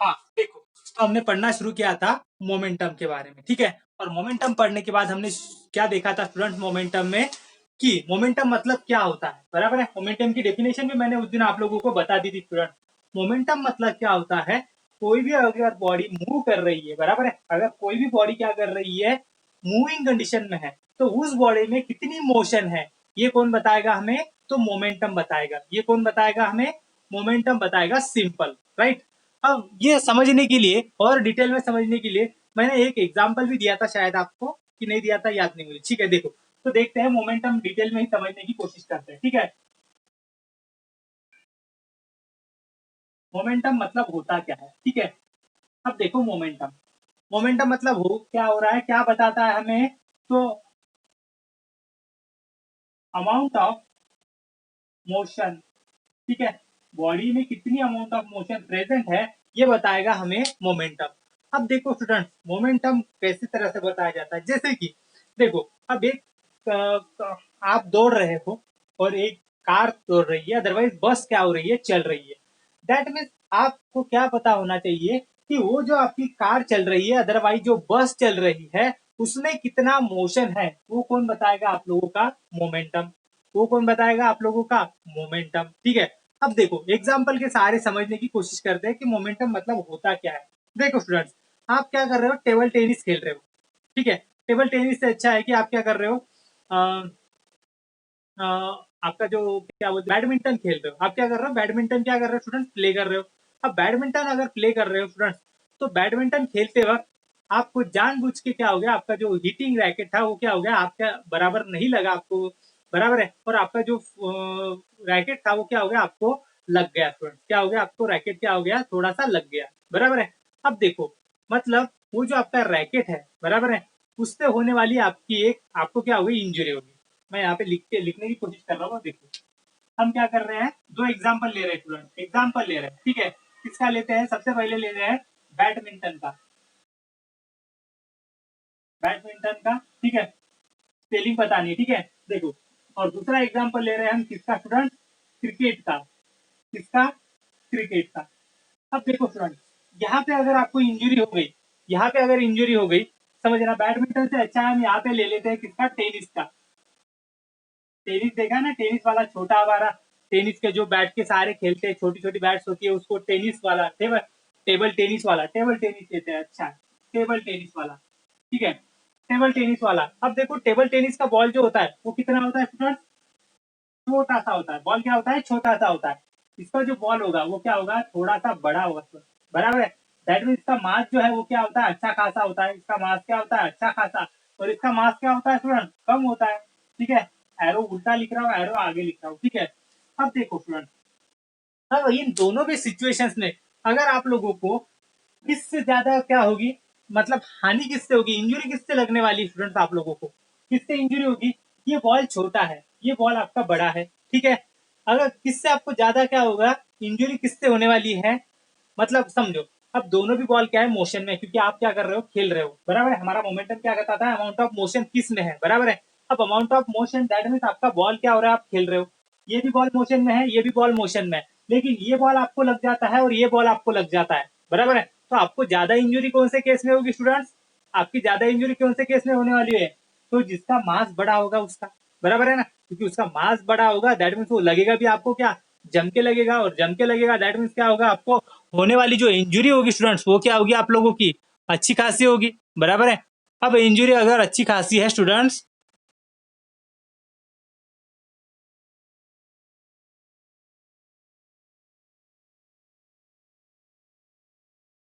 हाँ देखो, तो हमने पढ़ना शुरू किया था मोमेंटम के बारे में, ठीक है। और मोमेंटम पढ़ने के बाद हमने क्या देखा था स्टूडेंट मोमेंटम में, कि मोमेंटम मतलब क्या होता है, बराबर है। मोमेंटम की डेफिनेशन भी मैंने उस दिन आप लोगों को बता दी थी स्टूडेंट। मोमेंटम मतलब क्या होता है, कोई भी अगर बॉडी मूव कर रही है, बराबर है, अगर कोई भी बॉडी क्या कर रही है, मूविंग कंडीशन में है, तो उस बॉडी में कितनी मोशन है, ये कौन बताएगा हमें, तो मोमेंटम बताएगा। ये कौन बताएगा हमें, मोमेंटम बताएगा, सिंपल, राइट। अब ये समझने के लिए और डिटेल में समझने के लिए मैंने एक एग्जांपल भी दिया था, शायद आपको कि नहीं दिया था याद नहीं मुझे, ठीक है। देखो, तो देखते हैं मोमेंटम डिटेल में ही समझने की कोशिश करते हैं, ठीक है। मोमेंटम मतलब होता क्या है, ठीक है। अब देखो मोमेंटम, मोमेंटम मतलब हो क्या हो रहा है, क्या बताता है हमें, तो अमाउंट ऑफ मोशन, ठीक है, बॉडी में कितनी अमाउंट ऑफ मोशन प्रेजेंट है, ये बताएगा हमें मोमेंटम। अब देखो स्टूडेंट, मोमेंटम कैसी तरह से बताया जाता है, जैसे कि देखो, अब एक आप दौड़ रहे हो और एक कार दौड़ रही है, अदरवाइज बस क्या हो रही है, चल रही है। दैट मीन्स आपको क्या पता होना चाहिए कि वो जो आपकी कार चल रही है, अदरवाइज जो बस चल रही है, उसमें कितना मोशन है, वो कौन बताएगा आप लोगों का, मोमेंटम। वो कौन बताएगा आप लोगों का, मोमेंटम, ठीक है। अब देखो एग्जाम्पल के सहारे समझने की कोशिश करते हैं कि मोमेंटम मतलब होता क्या है। देखो स्टूडेंट्स, आप क्या कर रहे हो, टेबल टेनिस खेल रहे हो, ठीक है। टेबल टेनिस से अच्छा है कि आप क्या कर रहे हो, अ, आपका जो क्या बोलते हैं, बैडमिंटन खेल रहे हो। आप क्या कर रहे हो, बैडमिंटन क्या कर रहे हो स्टूडेंट, प्ले कर रहे हो। अब बैडमिंटन अगर प्ले कर रहे हो स्टूडेंट्स, तो बैडमिंटन खेलते वक्त आपको जानबूझ के क्या हो गया, आपका जो हिटिंग रैकेट था वो क्या हो गया, आपका बराबर नहीं लगा आपको, बराबर है, और आपका जो रैकेट था वो क्या हो गया, आपको लग गया स्टूडेंट, क्या हो गया, आपको रैकेट क्या हो गया, थोड़ा सा लग गया, बराबर है। अब देखो, मतलब वो जो आपका रैकेट है, बराबर है, उससे होने वाली आपकी एक, आपको क्या होगी, इंजरी होगी। मैं यहाँ पे लिखने की कोशिश कर रहा हूँ, देखो हम क्या कर रहे हैं, दो एग्जाम्पल ले रहे हैं स्टूडेंट, एग्जाम्पल ले रहे हैं, ठीक है। किसका लेते हैं, सबसे पहले ले रहे हैं बैडमिंटन का, बैडमिंटन का, ठीक है, स्पेलिंग बतानी है, ठीक है। देखो, और दूसरा एग्जाम्पल ले रहे हैं हम किसका स्टूडेंट, क्रिकेट का, किसका, क्रिकेट का। अब देखो स्टूडेंट, यहाँ पे अगर आपको इंजरी हो गई, यहाँ पे अगर इंजरी हो गई, समझना, बैडमिंटन से अच्छा हम यहाँ पे ले लेते हैं किसका, टेनिस का। टेनिस देखा ना, टेनिस वाला छोटा वाला, टेनिस के जो बैट के सहारे खेलते हैं, छोटी छोटी बैट्स होती है, उसको टेनिस वाला, टेबल टेबल टेनिस वाला, टेबल टेनिस कहते हैं, अच्छा, टेबल टेनिस वाला, ठीक है, टेबल टेनिस वाला। अब देखो टेबल टेनिस का बॉल जो होता है वो कितना होता है स्टूडेंट, छोटा सा होता है, बॉल क्या होता है, छोटा सा होता है। इसका जो बॉल होगा वो क्या होगा, थोड़ा सा बड़ा होगा, बराबर है। दैट मीन इसका मास जो है वो क्या होता है, अच्छा खासा होता है, इसका मास क्या होता है, अच्छा खासा, और इसका मास क्या होता है स्टूडेंट, कम होता है, ठीक है। एरो उल्टा लिख रहा हूँ, एरो आगे लिख रहा हूँ, ठीक है। अब देखो स्टूडेंट, अब इन दोनों भी सिचुएशंस में अगर आप लोगों को किससे ज्यादा क्या होगी, मतलब हानि किससे होगी, इंजुरी किससे लगने वाली स्टूडेंट आप लोगों को, किससे इंजुरी होगी, ये बॉल छोटा है, ये बॉल आपका बड़ा है, ठीक है। अगर किससे आपको ज्यादा क्या होगा, इंजुरी किससे होने वाली है, मतलब समझो, अब दोनों भी बॉल क्या है, मोशन में, क्योंकि आप क्या कर रहे हो, खेल रहे हो, बराबर है। हमारा मोमेंटम क्या कहता था, अमाउंट ऑफ मोशन किस में है, बराबर है। अब amount of motion that mean आपका बॉल क्या हो रहा है, आप खेल रहे हो, ये भी बॉल मोशन में है, ये भी बॉल मोशन में है, लेकिन ये बॉल आपको लग जाता है और ये बॉल आपको लग जाता है, बराबर है। तो आपको ज्यादा इंजुरी कौन से केस में होगी स्टूडेंट्स, आपकी ज्यादा इंजुरी कौन से केस में होने वाली है, तो जिसका मास बड़ा होगा उसका, बराबर है ना, क्योंकि उसका मास बड़ा होगा, दैट मीन्स वो लगेगा भी आपको क्या, जम के लगेगा, और जम के लगेगा दैट मीन्स क्या होगा, आपको होने वाली जो इंजुरी होगी स्टूडेंट्स वो क्या होगी आप लोगों की, अच्छी खासी होगी, बराबर है। अब इंजुरी अगर अच्छी खासी है स्टूडेंट्स,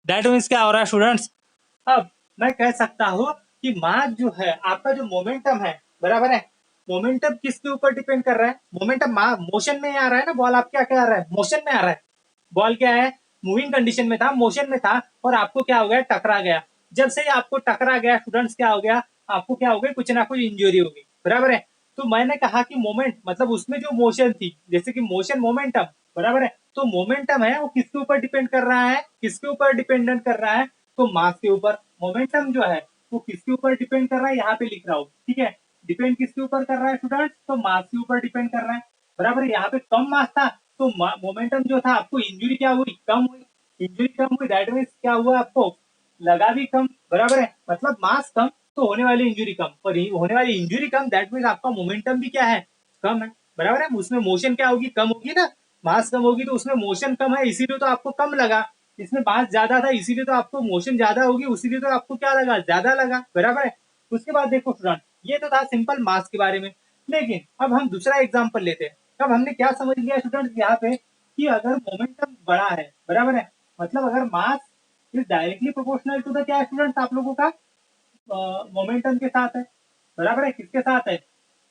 दैट मीन्स क्या हो रहा है स्टूडेंट्स, अब मैं कह सकता हूँ कि मास जो है आपका, जो मोमेंटम है, बराबर है, मोमेंटम किसके ऊपर डिपेंड कर रहा है, मोमेंटम मोशन में आ रहा है ना, बॉल आपका क्या आ रहा है, मोशन में आ रहा है, बॉल क्या है, मूविंग कंडीशन में था, मोशन में था, और आपको क्या हो गया, टकरा गया। जब से आपको टकरा गया स्टूडेंट्स, क्या हो गया, आपको क्या हो गया, कुछ ना कुछ इंजरी होगी, बराबर है। तो मैंने कहा कि मोमेंट मतलब उसमें जो मोशन थी, जैसे कि मोशन मोमेंटम, बराबर है, तो मोमेंटम है वो किसके ऊपर डिपेंड कर रहा है, किसके ऊपर डिपेंडेंट कर रहा है, तो मास के ऊपर। मोमेंटम जो है वो किसके ऊपर डिपेंड कर रहा है, यहाँ पे लिख रहा हूँ, ठीक है। डिपेंड किसके ऊपर कर रहा है स्टूडेंट, तो मास के ऊपर डिपेंड कर रहा है, बराबर है। यहाँ पे कम मास था, तो मोमेंटम जो था आपको इंजुरी क्या हुई, कम हुई, इंजुरी कम हुई दैट मीन्स क्या हुआ, आपको लगा भी कम, बराबर है, मतलब मास कम तो होने वाली इंजुरी कम, और होने वाली इंजुरी कम दैट मीन्स आपका मोमेंटम भी क्या है, कम है, बराबर है। उसमें मोशन क्या होगी, कम होगी ना, मास कम होगी तो उसमें मोशन कम है, इसीलिए तो आपको कम लगा। इसमें मास ज्यादा था इसीलिए तो आपको मोशन ज्यादा होगी, इसीलिए तो आपको क्या लगा, ज्यादा लगा, बराबर है। उसके बाद देखो स्टूडेंट, ये तो था सिंपल मास के बारे में, लेकिन अब हम दूसरा एग्जाम्पल लेते हैं। अब हमने क्या समझ लिया स्टूडेंट यहाँ पे, कि अगर मोमेंटम बड़ा है, बराबर है, मतलब अगर mass is directly proportional to the क्या स्टूडेंट आप लोगों का मोमेंटम के साथ है, बराबर है, किसके साथ है,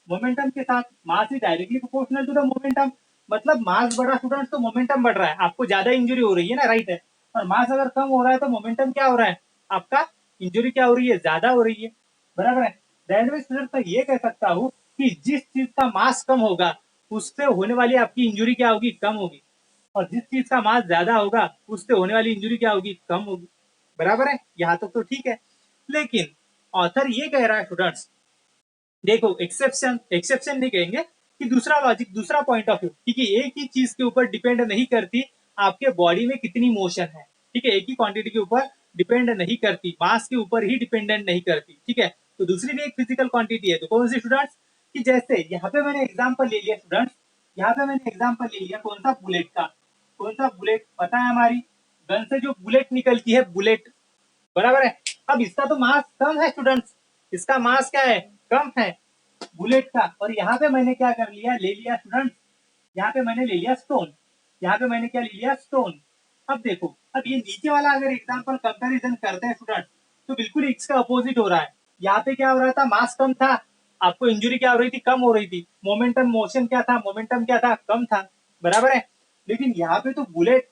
मोमेंटम के साथ। Mass is directly proportional to the momentum, मतलब मास बढ़ा स्टूडेंट तो मोमेंटम बढ़ रहा है, आपको ज्यादा इंजुरी हो रही है ना, राइट है। और मास अगर कम हो रहा है तो मोमेंटम क्या हो रहा है, आपका इंजुरी क्या हो रही है, ज्यादा हो रही है, बराबर है। दैट मीन्स स्टूडेंट मैं ये कह सकता हूँ कि जिस चीज का मास कम होगा उससे होने वाली आपकी इंजुरी क्या होगी, कम होगी, और जिस चीज का मास ज्यादा होगा उससे होने वाली इंजुरी क्या होगी, कम होगी, बराबर है। यहाँ तक तो ठीक है, लेकिन ऑथर ये कह रहा है स्टूडेंट्स, देखो एक्सेप्शन एक्सेप्शन नहीं कहेंगे, कि दूसरा लॉजिक, दूसरा पॉइंट ऑफ व्यू, ठीक है, एक ही चीज के ऊपर डिपेंड नहीं करती आपके बॉडी में कितनी मोशन है, ठीक है, एक ही क्वांटिटी के ऊपर डिपेंड नहीं करती, मास के ऊपर ही डिपेंडेंट नहीं करती, ठीक है। तो दूसरी भी एक फिजिकल क्वांटिटी है, तो कौन सी स्टूडेंट्स, कि जैसे यहाँ पे मैंने एग्जाम्पल ले लिया स्टूडेंट्स, यहाँ पे मैंने एग्जाम्पल ले लिया कौन सा, बुलेट का। कौन सा बुलेट, पता है हमारी गन से जो बुलेट निकलती है, बुलेट, बराबर है। अब इसका तो मास कम है स्टूडेंट्स, इसका मास क्या है, कम है बुलेट का, और यहाँ पे मैंने क्या कर लिया, ले लिया स्टूडेंट, यहाँ पे मैंने ले लिया स्टोन, यहाँ पे मैंने क्या ले लिया, स्टोन। अब देखो, अब ये नीचे वाला अगर एग्जाम्पल कंपैरिजन करते हैं स्टूडेंट, तो बिल्कुल इसका अपोजिट हो रहा है। यहाँ पे क्या हो रहा था, मास कम था, आपको इंजुरी क्या हो रही थी, कम हो रही थी, मोमेंटम मोशन क्या था, मोमेंटम क्या था, कम था, बराबर है। लेकिन यहाँ पे तो बुलेट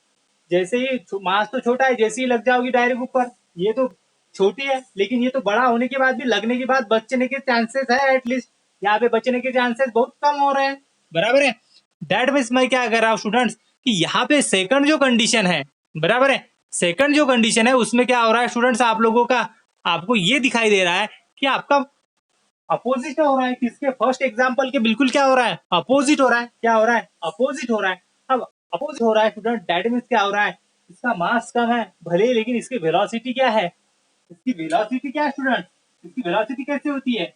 जैसे ही मास तो छोटा है, जैसे ही लग जाओगी डायरेक्ट ऊपर, ये तो छोटी है, लेकिन ये तो बड़ा होने के बाद भी, लगने के बाद बचने के चांसेस है एटलीस्ट, यहाँ पे बचने के चांसेस बहुत कम हो रहे हैं, बराबर है। दैट मीन्स मैं क्या कर रहा हूँ स्टूडेंट्स, कि यहाँ पे सेकंड जो कंडीशन है, बराबर है, सेकंड जो कंडीशन है उसमें क्या हो रहा है स्टूडेंट्स, आप लोगों का, आपको ये दिखाई दे रहा है कि आपका अपोजिट हो रहा है, किसके, फर्स्ट एग्जाम्पल के बिल्कुल क्या हो रहा है, अपोजिट हो रहा है, क्या हो रहा है, अपोजिट हो रहा है। अब अपोजिट हो रहा है स्टूडेंट, दैट मीन्स क्या हो रहा है, इसका मास कम है भले, लेकिन इसकी वेलोसिटी क्या है, इसकी वेलोसिटी क्या है स्टूडेंट, इसकी वेलोसिटी कैसे होती है,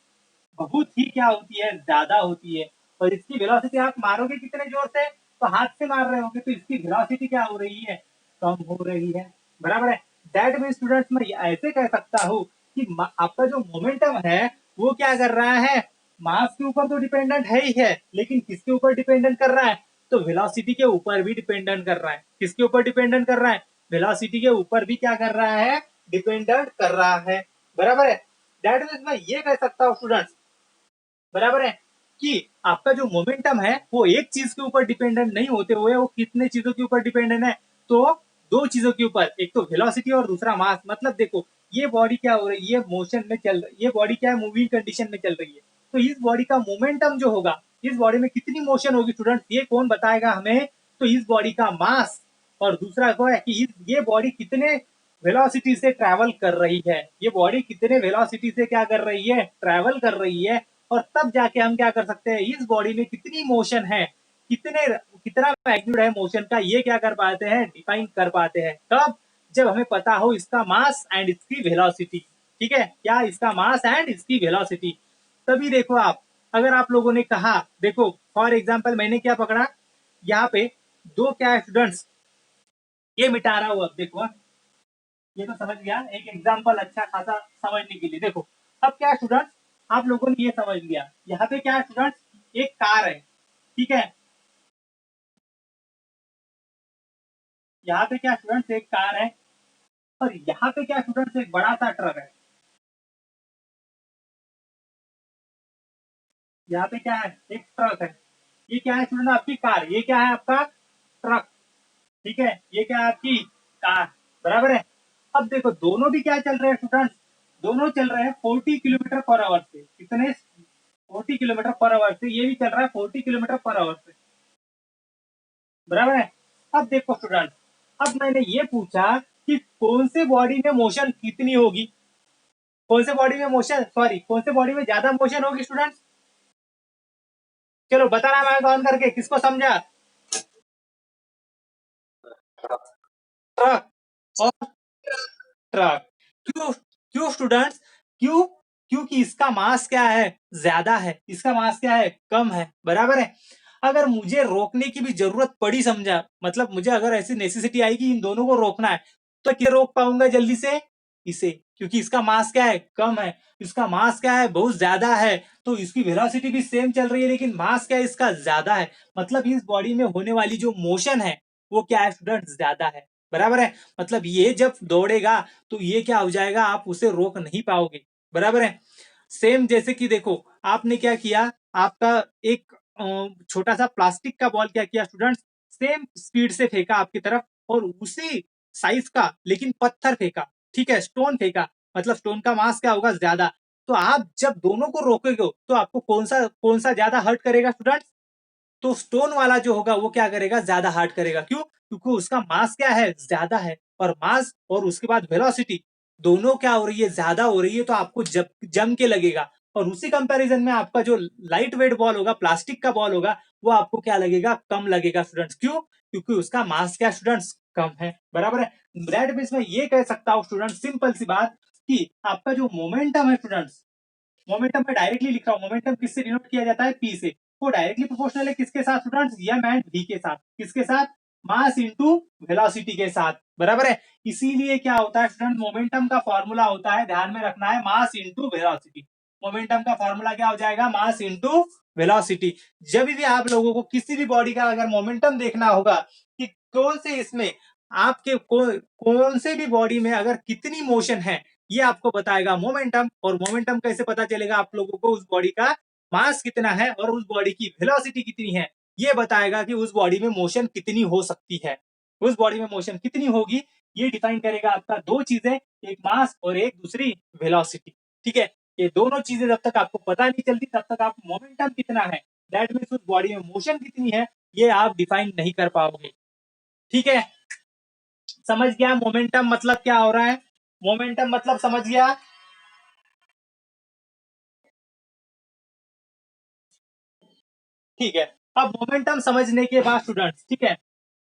बहुत ही क्या होती है, ज्यादा होती है। और इसकी वेलोसिटी आप मारोगे कितने जोर से, तो हाथ से मार रहे होगे, तो इसकी वेलोसिटी क्या हो रही है, कम हो रही है, बराबर है। दैट मीन स्टूडेंट्स मैं ऐसे कह सकता हूँ कि आपका जो मोमेंटम है वो क्या कर रहा है, मास के ऊपर तो डिपेंडेंट है ही है, लेकिन किसके ऊपर डिपेंडेंट कर रहा है, तो वेलोसिटी के ऊपर भी डिपेंडेंट कर रहा है, किसके ऊपर डिपेंडेंट कर रहा है, वेलोसिटी के ऊपर भी क्या कर रहा है, डिपेंडेंट कर रहा है, बराबर है। दैट मीन मैं ये कह सकता हूँ स्टूडेंट्स, बराबर है, कि आपका जो मोमेंटम है वो एक चीज के ऊपर डिपेंडेंट नहीं होते हुए वो कितने चीजों के ऊपर डिपेंडेंट है, तो दो चीजों के ऊपर, एक तो वेलोसिटी और दूसरा मास। मतलब देखो ये बॉडी क्या हो रही है, मोशन में चल रही, ये बॉडी क्या है, मूविंग कंडीशन में चल रही है, तो इस बॉडी का मोमेंटम जो होगा, इस बॉडी में कितनी मोशन होगी स्टूडेंट, ये कौन बताएगा हमें, तो इस बॉडी का मास, और दूसरा क्या है कि ये बॉडी कितने वेलोसिटी से ट्रैवल कर रही है, ये बॉडी कितने वेलोसिटी से क्या कर रही है, ट्रैवल कर रही है, और तब जाके हम क्या कर सकते हैं, इस बॉडी में कितनी मोशन है, कितने कितना मैग्नीट्यूड है मोशन का, ये क्या कर पाते हैं, डिफाइन कर पाते हैं, कब, जब हमें पता हो इसका मास एंड इसकी वेलोसिटी, ठीक है, क्या, इसका मास एंड इसकी वेलोसिटी। तभी देखो आप, अगर आप लोगों ने कहा, देखो फॉर एग्जाम्पल मैंने क्या पकड़ा, यहाँ पे दो क्या स्टूडेंट्स, ये मिटा रहा हूं, अब देखो ये तो समझ गया, एक एग्जाम्पल अच्छा खासा समझने के लिए। देखो अब क्या स्टूडेंट्स, आप लोगों ने ये समझ लिया, यहाँ पे क्या स्टूडेंट्स, एक कार है, ठीक है, यहाँ पे क्या स्टूडेंट्स, एक कार है, और यहाँ पे क्या स्टूडेंट्स, एक बड़ा सा ट्रक है, यहाँ पे क्या है, एक ट्रक है, ये क्या है स्टूडेंट, आपकी कार, ये क्या है आपका ट्रक, ठीक है, ये क्या है आपकी कार, बराबर है। अब देखो दोनों भी क्या चल रहे हैं स्टूडेंट्स, दोनों चल रहे हैं 40 किलोमीटर पर आवर से, कितने, 40 किलोमीटर पर आवर से, ये भी चल रहा है 40 किलोमीटर पर आवर से, बराबर है। अब देखो स्टूडेंट, अब मैंने ये पूछा कि कौन से बॉडी में मोशन कितनी होगी, कौन से बॉडी में मोशन, सॉरी कौन से बॉडी में ज्यादा मोशन होगी स्टूडेंट्स, चलो बताना मैं ऑन करके, किसको समझा, ट्रक, और ट्रक। क्यों? क्यों स्टूडेंट्स? क्यों? क्योंकि इसका मास क्या है? ज्यादा है। इसका मास क्या है? कम है। बराबर है। अगर मुझे रोकने की भी जरूरत पड़ी, समझा, मतलब मुझे अगर ऐसी नेसेसिटी आई कि इन दोनों को रोकना है, तो क्या रोक पाऊंगा जल्दी से? इसे, क्योंकि इसका मास क्या है? कम है। इसका मास क्या है? बहुत ज्यादा है। तो इसकी वेलोसिटी भी सेम चल रही है, लेकिन मास क्या है इसका? ज्यादा है। मतलब इस बॉडी में होने वाली जो मोशन है वो क्या है स्टूडेंट? ज्यादा है। बराबर है। मतलब ये जब दौड़ेगा तो ये क्या हो जाएगा? आप उसे रोक नहीं पाओगे। बराबर है। सेम जैसे कि देखो, आपने क्या किया, आपका एक छोटा सा प्लास्टिक का बॉल क्या किया स्टूडेंट्स? सेम स्पीड से फेंका आपकी तरफ, और उसी साइज का लेकिन पत्थर फेंका। ठीक है, स्टोन फेंका। मतलब स्टोन का मास क्या होगा? ज्यादा। तो आप जब दोनों को रोकोगे तो आपको कौन सा ज्यादा हर्ट करेगा स्टूडेंट्स? तो स्टोन वाला जो होगा वो क्या करेगा? ज्यादा हार्ड करेगा। क्यों? क्योंकि उसका मास क्या है? ज्यादा है। और मास और उसके बाद वेलोसिटी दोनों क्या हो रही है? ज्यादा हो रही है। तो आपको जम के लगेगा। और उसी कंपैरिजन में आपका जो लाइट वेट बॉल होगा, प्लास्टिक का बॉल होगा, वो आपको क्या लगेगा? कम लगेगा स्टूडेंट्स। क्यों? क्योंकि उसका मास क्या स्टूडेंट्स? कम है। बराबर है। दैट मीन्स मैं ये कह सकता हूँ स्टूडेंट, सिंपल सी बात, कि आपका जो मोमेंटम है स्टूडेंट्स, मोमेंटम में डायरेक्टली लिख रहा हूं, मोमेंटम किससे डिनोट किया जाता है? पी से। वो डायरेक्टली प्रोपोर्शनल है किसके साथ स्टूडेंट्स? एम एंड वी के साथ। किसके साथ? मास इंटू वेलोसिटी के साथ। बराबर है। इसीलिए क्या होता है स्टूडेंट, मोमेंटम का फॉर्मूला होता है, ध्यान में रखना है, मास इंटू वेलोसिटी। मोमेंटम का फॉर्मूला क्या हो जाएगा? Mass into velocity. जब भी आप लोगों को किसी भी बॉडी का अगर मोमेंटम देखना होगा कि कौन से इसमें आपके कौन से भी बॉडी में अगर कितनी मोशन है, ये आपको बताएगा मोमेंटम। और मोमेंटम कैसे पता चलेगा आप लोगों को? उस बॉडी का मास कितना है और उस बॉडी की वेलोसिटी कितनी है, ये बताएगा कि उस बॉडी में मोशन कितनी हो सकती है। उस बॉडी में मोशन कितनी होगी, ये डिफाइन करेगा आपका दो चीजें, एक मास और एक दूसरी वेलोसिटी। ठीक है। ये दोनों चीजें जब तक आपको पता नहीं चलती, तब तक आप मोमेंटम कितना है, दैट मीन्स उस बॉडी में मोशन कितनी है, ये आप डिफाइन नहीं कर पाओगे। ठीक है। समझ गया मोमेंटम मतलब क्या हो रहा है? मोमेंटम मतलब समझ गया? ठीक है। अब मोमेंटम समझने के बाद स्टूडेंट्स, ठीक है,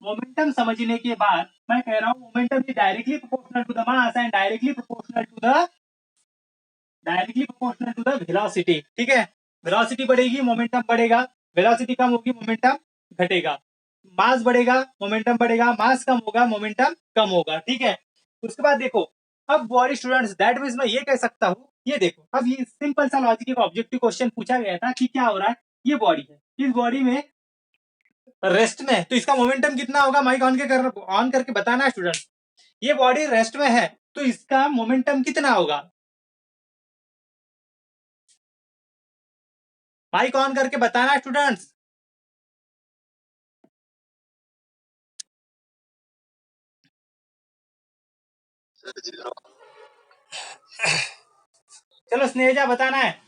मोमेंटम समझने के बाद मैं कह रहा हूं momentum is directly proportional to the mass and directly proportional to the velocity. ठीक है। वेलोसिटी बढ़ेगी, मोमेंटम बढ़ेगा। वेलोसिटी कम होगी, मोमेंटम घटेगा। मास बढ़ेगा, मोमेंटम बढ़ेगा। मास कम होगा, मोमेंटम कम होगा। ठीक है। उसके बाद देखो, अब बॉडी स्टूडेंट्स, दैट मीन्स मैं ये कह सकता हूँ, ये देखो, अब ये सिंपल सा लॉजिक एक ऑब्जेक्टिव क्वेश्चन पूछा गया था कि क्या हो रहा है, ये बॉडी है, इस बॉडी में रेस्ट में है, तो इसका मोमेंटम कितना होगा? माइक ऑन करके बताना है स्टूडेंट। ये बॉडी रेस्ट में है तो इसका मोमेंटम कितना होगा? माइक ऑन करके बताना है स्टूडेंट्स। चलो स्नेजा बताना है।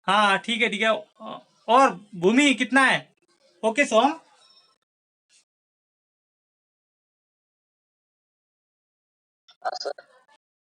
हाँ ठीक है, ठीक है। और भूमि कितना है? ओके सोम।